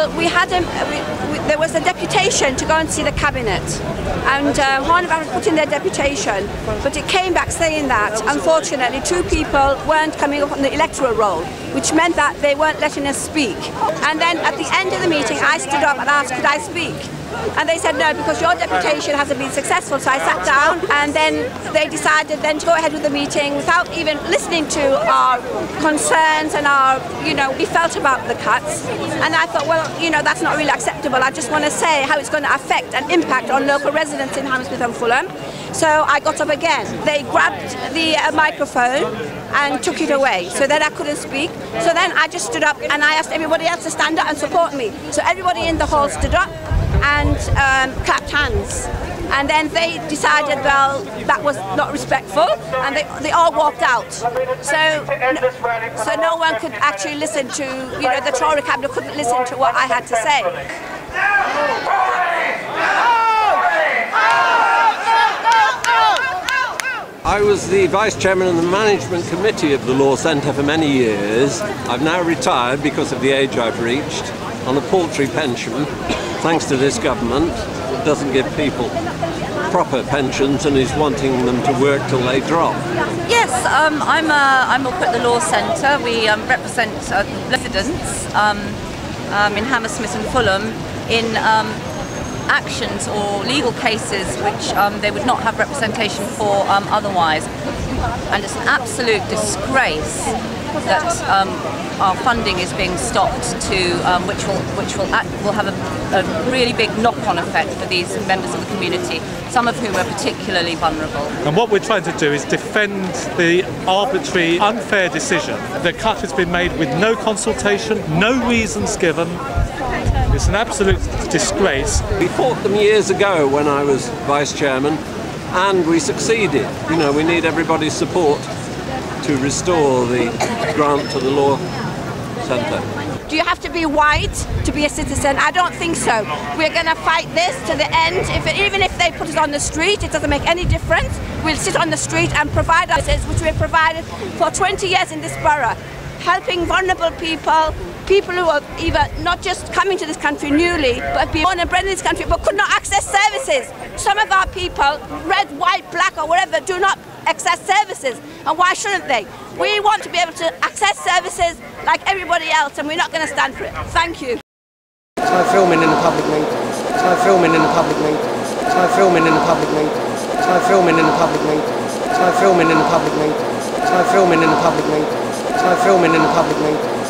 Well, there was a deputation to go and see the cabinet, and Hammersmith put in their deputation, but it came back saying that unfortunately 2 people weren't coming up on the electoral roll, which meant that they weren't letting us speak. And then at the end of the meeting I stood up and asked, could I speak? And they said no, because your deputation hasn't been successful. So I sat down, and then they decided then to go ahead with the meeting without even listening to our concerns and our, we felt about the cuts. And I thought, well, that's not really acceptable. I just want to say how it's going to affect and impact on local residents in Hammersmith and Fulham. So I got up again. They grabbed the microphone and took it away. So then I couldn't speak. So then I just stood up and I asked everybody else to stand up and support me. So everybody in the hall stood up and clapped hands. And then they decided, well, that was not respectful, and they all walked out. So no one could actually listen to, the Tory cabinet couldn't listen to what I had to say. I was the Vice Chairman of the Management Committee of the Law Centre for many years. I've now retired because of the age I've reached, on a paltry pension, thanks to this government that doesn't give people proper pensions and is wanting them to work till they drop. Yes, I'm up at the Law Centre. We represent residents in Hammersmith and Fulham in actions or legal cases which they would not have representation for otherwise. And it's an absolute disgrace that our funding is being stopped, which will have a really big knock-on effect for these members of the community, some of whom are particularly vulnerable. And what we're trying to do is defend the arbitrary, unfair decision. The cut has been made with no consultation, no reasons given. It's an absolute disgrace. We fought them years ago when I was Vice Chairman, and we succeeded. We need everybody's support to restore the grant to the Law Centre. Do you have to be white to be a citizen? I don't think so. We're going to fight this to the end. Even if they put us on the street, it doesn't make any difference. We'll sit on the street and provide our services, which we've provided for 20 years in this borough, helping vulnerable people, people who are either not just coming to this country newly, but being born and bred in this country, but could not access services. Some of our people, red, white, black or whatever, do not access services. And why shouldn't they? We want to be able to access services like everybody else, and we're not going to stand for it. Thank you. It's no filming in the public meetings. It's no filming in the public meetings. It's no filming in the public meetings. It's no filming in the public meetings. It's no filming in the public meetings. It's no filming in the public meetings. It's no filming in the public meetings.